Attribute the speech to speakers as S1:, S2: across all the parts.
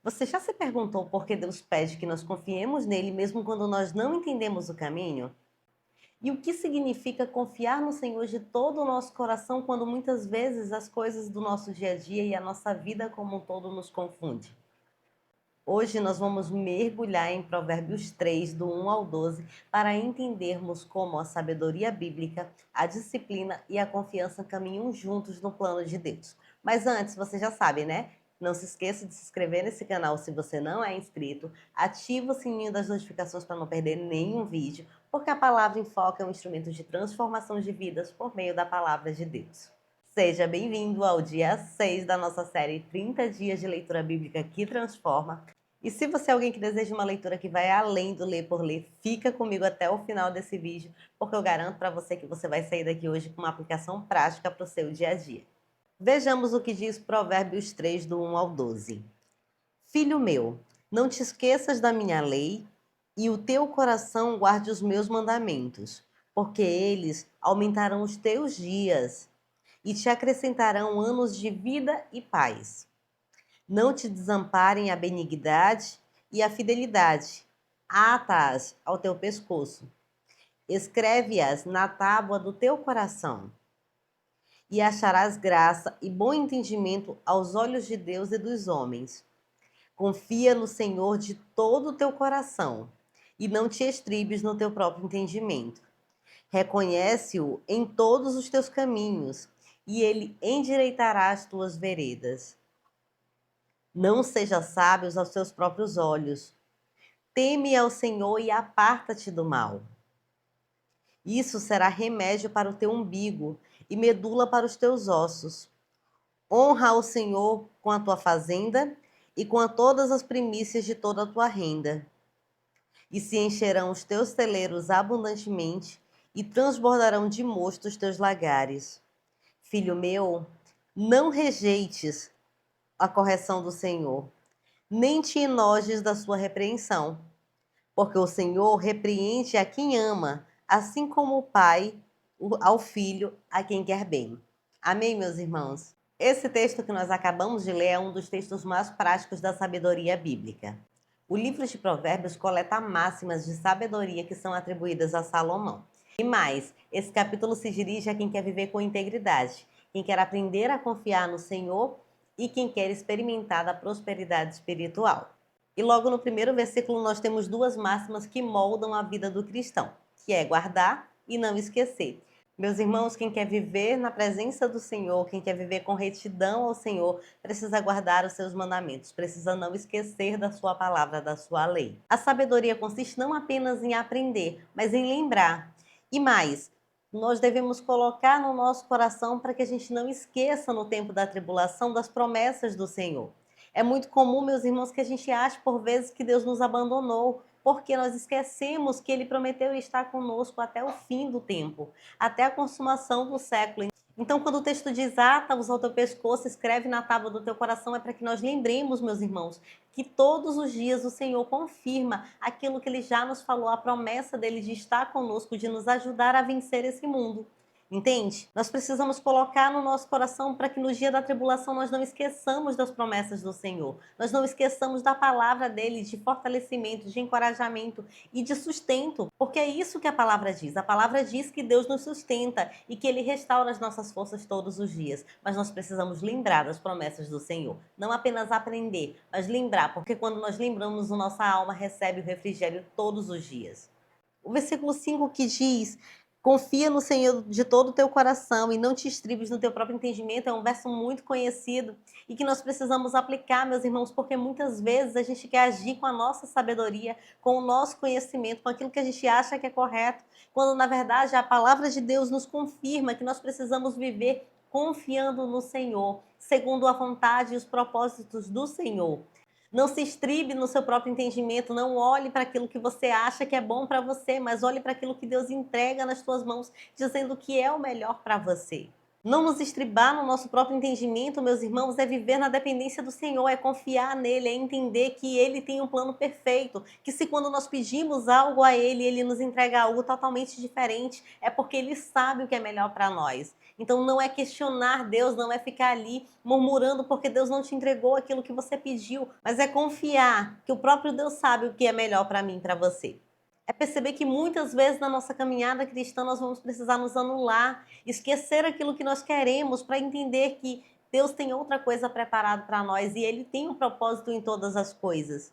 S1: Você já se perguntou por que Deus pede que nós confiemos nele mesmo quando nós não entendemos o caminho? E o que significa confiar no Senhor de todo o nosso coração quando muitas vezes as coisas do nosso dia a dia e a nossa vida como um todo nos confunde? Hoje nós vamos mergulhar em Provérbios 3, do 1 ao 12, para entendermos como a sabedoria bíblica, a disciplina e a confiança caminham juntos no plano de Deus. Mas antes, você já sabe, né? Não se esqueça de se inscrever nesse canal se você não é inscrito, ativa o sininho das notificações para não perder nenhum vídeo, porque a Palavra em Foco é um instrumento de transformação de vidas por meio da Palavra de Deus. Seja bem-vindo ao dia 6 da nossa série 30 dias de leitura bíblica que transforma. E se você é alguém que deseja uma leitura que vai além do ler por ler, fica comigo até o final desse vídeo, porque eu garanto para você que você vai sair daqui hoje com uma aplicação prática para o seu dia a dia. Vejamos o que diz Provérbios 3, do 1 ao 12. Filho meu, não te esqueças da minha lei e o teu coração guarde os meus mandamentos, porque eles aumentarão os teus dias e te acrescentarão anos de vida e paz. Não te desamparem a benignidade e a fidelidade. Ata-as ao teu pescoço. Escreve-as na tábua do teu coração. E acharás graça e bom entendimento aos olhos de Deus e dos homens. Confia no Senhor de todo o teu coração e não te estribes no teu próprio entendimento. Reconhece-o em todos os teus caminhos e ele endireitará as tuas veredas. Não seja sábio aos seus próprios olhos. Teme ao Senhor e aparta-te do mal. Isso será remédio para o teu umbigo e medula para os teus ossos. Honra ao Senhor com a tua fazenda e com todas as primícias de toda a tua renda. E se encherão os teus celeiros abundantemente e transbordarão de mosto os teus lagares. Filho meu, não rejeites a correção do Senhor, nem te enojes da sua repreensão, porque o Senhor repreende a quem ama, assim como o pai ao filho a quem quer bem. Amém, meus irmãos? Esse texto que nós acabamos de ler é um dos textos mais práticos da sabedoria bíblica. O livro de Provérbios coleta máximas de sabedoria que são atribuídas a Salomão. E mais, esse capítulo se dirige a quem quer viver com integridade, quem quer aprender a confiar no Senhor e quem quer experimentar a prosperidade espiritual. E logo no primeiro versículo nós temos duas máximas que moldam a vida do cristão, que é guardar e não esquecer. Meus irmãos, quem quer viver na presença do Senhor, quem quer viver com retidão ao Senhor, precisa guardar os seus mandamentos, precisa não esquecer da sua palavra, da sua lei. A sabedoria consiste não apenas em aprender, mas em lembrar. E mais, nós devemos colocar no nosso coração para que a gente não esqueça no tempo da tribulação das promessas do Senhor. É muito comum, meus irmãos, que a gente ache por vezes que Deus nos abandonou, porque nós esquecemos que Ele prometeu estar conosco até o fim do tempo, até a consumação do século. Então, quando o texto diz, ata-os ao teu pescoço, escreve na tábua do teu coração, é para que nós lembremos, meus irmãos, que todos os dias o Senhor confirma aquilo que Ele já nos falou, a promessa dEle de estar conosco, de nos ajudar a vencer esse mundo. Entende? Nós precisamos colocar no nosso coração para que no dia da tribulação nós não esqueçamos das promessas do Senhor. Nós não esqueçamos da palavra dele, de fortalecimento, de encorajamento e de sustento. Porque é isso que a palavra diz. A palavra diz que Deus nos sustenta e que ele restaura as nossas forças todos os dias. Mas nós precisamos lembrar das promessas do Senhor. Não apenas aprender, mas lembrar. Porque quando nós lembramos, a nossa alma recebe o refrigério todos os dias. O versículo 5 que diz: confia no Senhor de todo o teu coração e não te estribes no teu próprio entendimento, é um verso muito conhecido e que nós precisamos aplicar, meus irmãos, porque muitas vezes a gente quer agir com a nossa sabedoria, com o nosso conhecimento, com aquilo que a gente acha que é correto, quando na verdade a palavra de Deus nos confirma que nós precisamos viver confiando no Senhor, segundo a vontade e os propósitos do Senhor. Não se estribe no seu próprio entendimento, não olhe para aquilo que você acha que é bom para você, mas olhe para aquilo que Deus entrega nas tuas mãos, dizendo que é o melhor para você. Não nos estribar no nosso próprio entendimento, meus irmãos, é viver na dependência do Senhor, é confiar nele, é entender que ele tem um plano perfeito, que se quando nós pedimos algo a ele, ele nos entrega algo totalmente diferente, é porque ele sabe o que é melhor para nós. Então não é questionar Deus, não é ficar ali murmurando porque Deus não te entregou aquilo que você pediu, mas é confiar que o próprio Deus sabe o que é melhor para mim e para você. É perceber que muitas vezes na nossa caminhada cristã nós vamos precisar nos anular, esquecer aquilo que nós queremos para entender que Deus tem outra coisa preparada para nós e Ele tem um propósito em todas as coisas.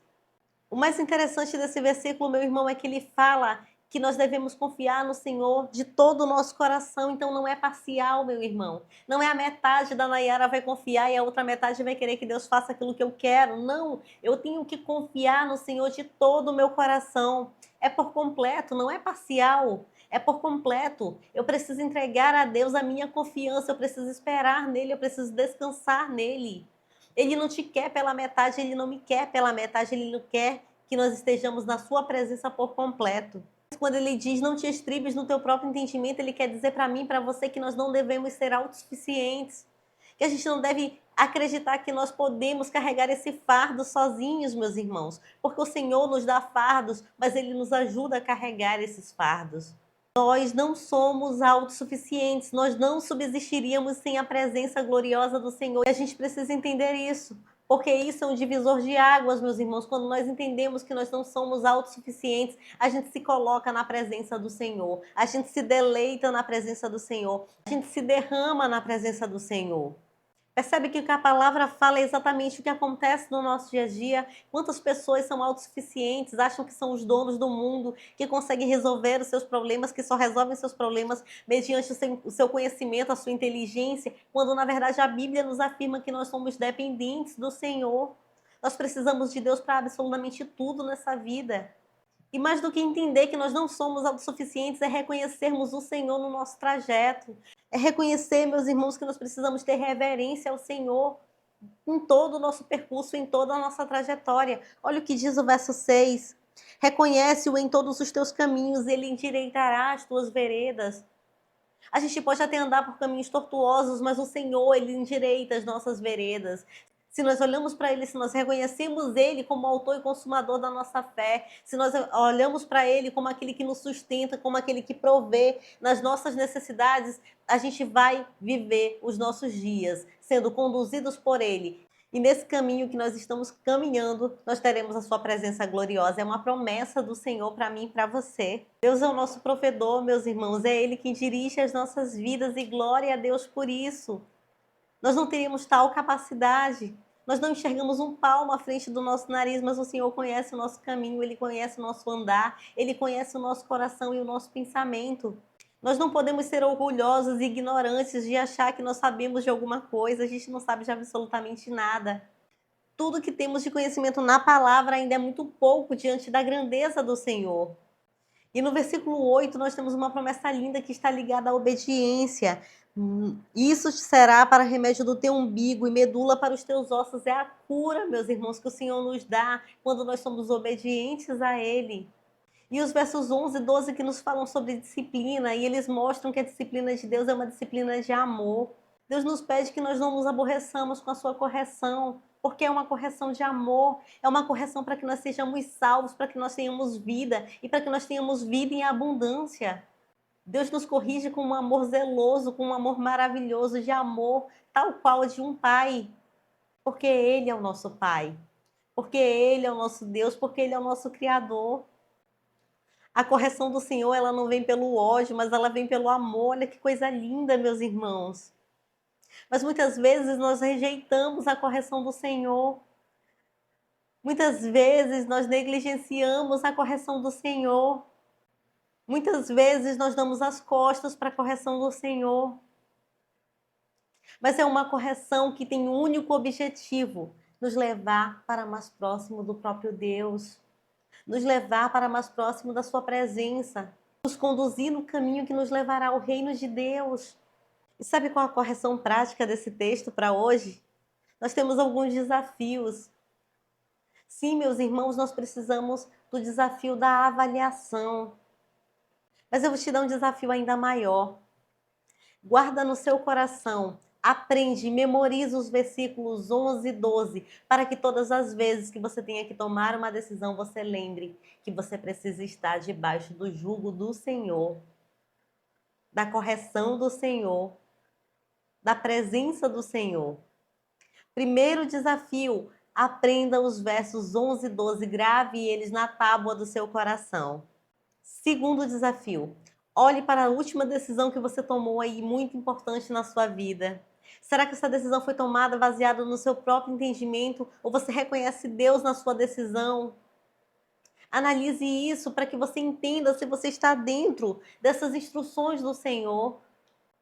S1: O mais interessante desse versículo, meu irmão, é que ele fala que nós devemos confiar no Senhor de todo o nosso coração. Então não é parcial, meu irmão. Não é a metade da Nayara vai confiar e a outra metade vai querer que Deus faça aquilo que eu quero. Não, eu tenho que confiar no Senhor de todo o meu coração. É por completo, não é parcial. É por completo. Eu preciso entregar a Deus a minha confiança, eu preciso esperar nele, eu preciso descansar nele. Ele não te quer pela metade, ele não me quer pela metade, ele não quer que nós estejamos na sua presença por completo. Quando ele diz não te estribes no teu próprio entendimento, ele quer dizer para mim, para você, que nós não devemos ser autossuficientes, que a gente não deve acreditar que nós podemos carregar esse fardo sozinhos, meus irmãos, porque o Senhor nos dá fardos, mas ele nos ajuda a carregar esses fardos. Nós não somos autossuficientes, nós não subsistiríamos sem a presença gloriosa do Senhor. E a gente precisa entender isso, porque isso é um divisor de águas, meus irmãos. Quando nós entendemos que nós não somos autossuficientes, a gente se coloca na presença do Senhor, a gente se deleita na presença do Senhor, a gente se derrama na presença do Senhor. Percebe que o que a palavra fala é exatamente o que acontece no nosso dia a dia. Quantas pessoas são autossuficientes, acham que são os donos do mundo, que conseguem resolver os seus problemas, que só resolvem seus problemas mediante o seu conhecimento, a sua inteligência, quando na verdade a Bíblia nos afirma que nós somos dependentes do Senhor. Nós precisamos de Deus para absolutamente tudo nessa vida. E mais do que entender que nós não somos autossuficientes, é reconhecermos o Senhor no nosso trajeto. É reconhecer, meus irmãos, que nós precisamos ter reverência ao Senhor em todo o nosso percurso, em toda a nossa trajetória. Olha o que diz o verso 6. Reconhece-o em todos os teus caminhos, ele endireitará as tuas veredas. A gente pode até andar por caminhos tortuosos, mas o Senhor, ele endireita as nossas veredas. Se nós olhamos para Ele, se nós reconhecemos Ele como autor e consumador da nossa fé, se nós olhamos para Ele como aquele que nos sustenta, como aquele que provê nas nossas necessidades, a gente vai viver os nossos dias sendo conduzidos por Ele. E nesse caminho que nós estamos caminhando, nós teremos a sua presença gloriosa. É uma promessa do Senhor para mim e para você. Deus é o nosso provedor, meus irmãos. É Ele que dirige as nossas vidas e glória a Deus por isso. Nós não teríamos tal capacidade. Nós não enxergamos um palmo à frente do nosso nariz, mas o Senhor conhece o nosso caminho, Ele conhece o nosso andar, Ele conhece o nosso coração e o nosso pensamento. Nós não podemos ser orgulhosos e ignorantes de achar que nós sabemos de alguma coisa, a gente não sabe de absolutamente nada. Tudo que temos de conhecimento na palavra ainda é muito pouco diante da grandeza do Senhor. E no versículo 8 nós temos uma promessa linda que está ligada à obediência. Isso te será para remédio do teu umbigo e medula para os teus ossos. É a cura, meus irmãos, que o Senhor nos dá quando nós somos obedientes a Ele. E os versos 11 e 12 que nos falam sobre disciplina, e eles mostram que a disciplina de Deus é uma disciplina de amor. Deus nos pede que nós não nos aborreçamos com a sua correção, porque é uma correção de amor, é uma correção para que nós sejamos salvos, para que nós tenhamos vida e para que nós tenhamos vida em abundância. Deus nos corrige com um amor zeloso, com um amor maravilhoso de amor, tal qual de um pai, porque Ele é o nosso Pai, porque Ele é o nosso Deus, porque Ele é o nosso Criador. A correção do Senhor, ela não vem pelo ódio, mas ela vem pelo amor. Olha que coisa linda, meus irmãos. Mas muitas vezes nós rejeitamos a correção do Senhor. Muitas vezes nós negligenciamos a correção do Senhor. Muitas vezes nós damos as costas para a correção do Senhor. Mas é uma correção que tem um único objetivo: nos levar para mais próximo do próprio Deus, nos levar para mais próximo da sua presença, nos conduzir no caminho que nos levará ao reino de Deus. E sabe qual a correção prática desse texto para hoje? Nós temos alguns desafios. Sim, meus irmãos, nós precisamos do desafio da avaliação. Mas eu vou te dar um desafio ainda maior. Guarda no seu coração, aprende, memoriza os versículos 11 e 12, para que todas as vezes que você tenha que tomar uma decisão, você lembre que você precisa estar debaixo do jugo do Senhor, da correção do Senhor, da presença do Senhor. Primeiro desafio, aprenda os versos 11 e 12, grave eles na tábua do seu coração. Segundo desafio, olhe para a última decisão que você tomou aí, muito importante na sua vida. Será que essa decisão foi tomada baseada no seu próprio entendimento ou você reconhece Deus na sua decisão? Analise isso para que você entenda se você está dentro dessas instruções do Senhor.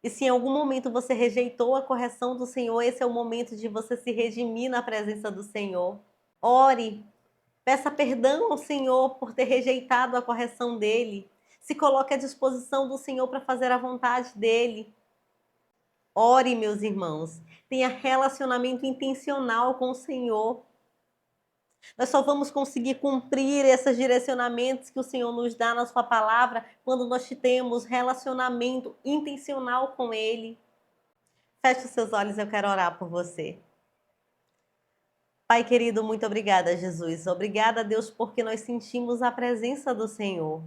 S1: E se em algum momento você rejeitou a correção do Senhor, esse é o momento de você se redimir na presença do Senhor. Ore, peça perdão ao Senhor por ter rejeitado a correção dele. Se coloque à disposição do Senhor para fazer a vontade dele. Ore, meus irmãos. Tenha relacionamento intencional com o Senhor. Nós só vamos conseguir cumprir esses direcionamentos que o Senhor nos dá na sua palavra quando nós temos relacionamento intencional com Ele. Feche os seus olhos, eu quero orar por você. Pai querido, muito obrigada, Jesus. Obrigada, Deus, porque nós sentimos a presença do Senhor.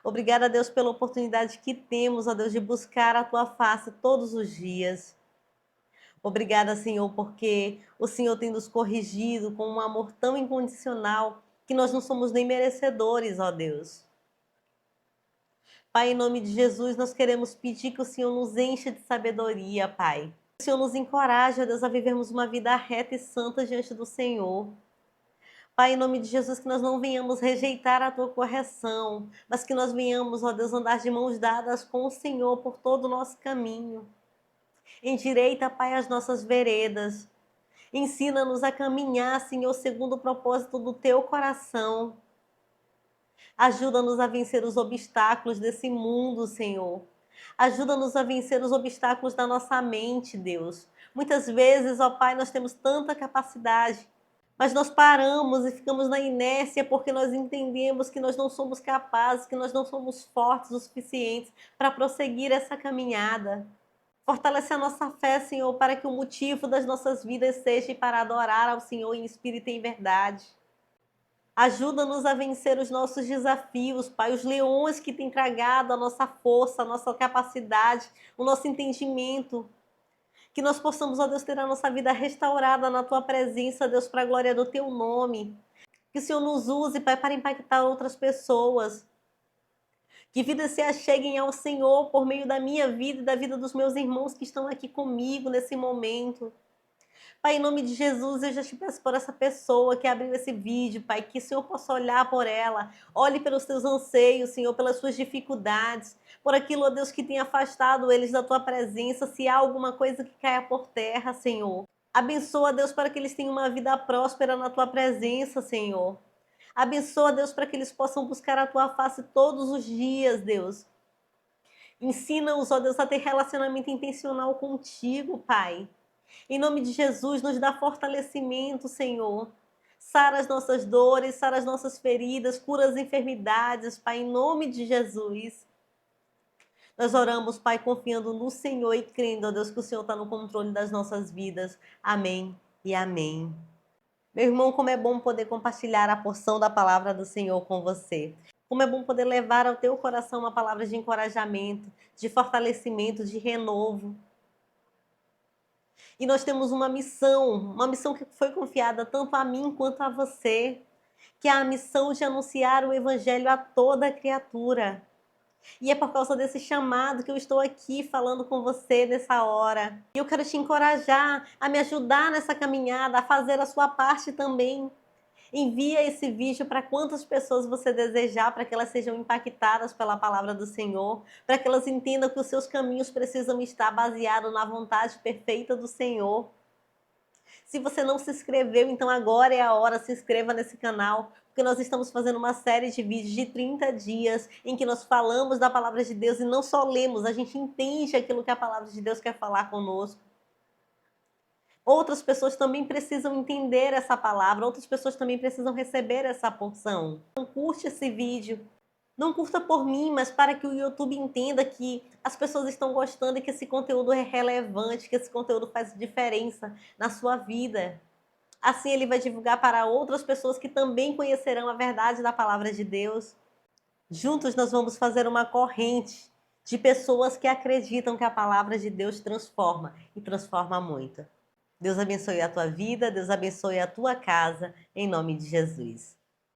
S1: Obrigada, Deus, pela oportunidade que temos, ó Deus, de buscar a Tua face todos os dias. Obrigada, Senhor, porque o Senhor tem nos corrigido com um amor tão incondicional que nós não somos nem merecedores, ó Deus. Pai, em nome de Jesus, nós queremos pedir que o Senhor nos encha de sabedoria, Pai. Que o Senhor nos encoraje, ó Deus, a vivermos uma vida reta e santa diante do Senhor. Pai, em nome de Jesus, que nós não venhamos rejeitar a Tua correção, mas que nós venhamos, ó Deus, andar de mãos dadas com o Senhor por todo o nosso caminho. Endireita, Pai, as nossas veredas. Ensina-nos a caminhar, Senhor, segundo o propósito do Teu coração. Ajuda-nos a vencer os obstáculos desse mundo, Senhor. Ajuda-nos a vencer os obstáculos da nossa mente, Deus. Muitas vezes, ó Pai, nós temos tanta capacidade, mas nós paramos e ficamos na inércia porque nós entendemos que nós não somos capazes, que nós não somos fortes o suficientes para prosseguir essa caminhada. Fortalece a nossa fé, Senhor, para que o motivo das nossas vidas seja para adorar ao Senhor em espírito e em verdade. Ajuda-nos a vencer os nossos desafios, Pai, os leões que têm tragado a nossa força, a nossa capacidade, o nosso entendimento. Que nós possamos, ó Deus, ter a nossa vida restaurada na Tua presença, Deus, para a glória do Teu nome. Que o Senhor nos use, Pai, para impactar outras pessoas. Que vidas se acheguem ao Senhor por meio da minha vida e da vida dos meus irmãos que estão aqui comigo nesse momento. Pai, em nome de Jesus, eu já te peço por essa pessoa que abriu esse vídeo, Pai, que o Senhor possa olhar por ela, olhe pelos teus anseios, Senhor, pelas suas dificuldades, por aquilo, ó Deus, que tem afastado eles da tua presença, se há alguma coisa que caia por terra, Senhor. Abençoa, Deus, para que eles tenham uma vida próspera na tua presença, Senhor. Abençoa, Deus, para que eles possam buscar a tua face todos os dias, Deus. Ensina-os, ó Deus, a ter relacionamento intencional contigo, Pai. Em nome de Jesus, nos dá fortalecimento, Senhor. Sara as nossas dores, sara as nossas feridas, cura as enfermidades, Pai, em nome de Jesus. Nós oramos, Pai, confiando no Senhor e crendo, ó Deus, que o Senhor está no controle das nossas vidas. Amém e amém. Meu irmão, como é bom poder compartilhar a porção da palavra do Senhor com você. Como é bom poder levar ao teu coração uma palavra de encorajamento, de fortalecimento, de renovo. E nós temos uma missão que foi confiada tanto a mim quanto a você, que é a missão de anunciar o evangelho a toda criatura. E é por causa desse chamado que eu estou aqui falando com você nessa hora. E eu quero te encorajar a me ajudar nessa caminhada, a fazer a sua parte também. Envia esse vídeo para quantas pessoas você desejar, para que elas sejam impactadas pela palavra do Senhor, para que elas entendam que os seus caminhos precisam estar baseados na vontade perfeita do Senhor. Se você não se inscreveu, então agora é a hora, se inscreva nesse canal, porque nós estamos fazendo uma série de vídeos de 30 dias em que nós falamos da palavra de Deus e não só lemos, a gente entende aquilo que a palavra de Deus quer falar conosco. Outras pessoas também precisam entender essa palavra, outras pessoas também precisam receber essa porção. Então curte esse vídeo. Não curta por mim, mas para que o YouTube entenda que as pessoas estão gostando e que esse conteúdo é relevante, que esse conteúdo faz diferença na sua vida. Assim ele vai divulgar para outras pessoas que também conhecerão a verdade da palavra de Deus. Juntos nós vamos fazer uma corrente de pessoas que acreditam que a palavra de Deus transforma e transforma muito. Deus abençoe a tua vida, Deus abençoe a tua casa, em nome de Jesus.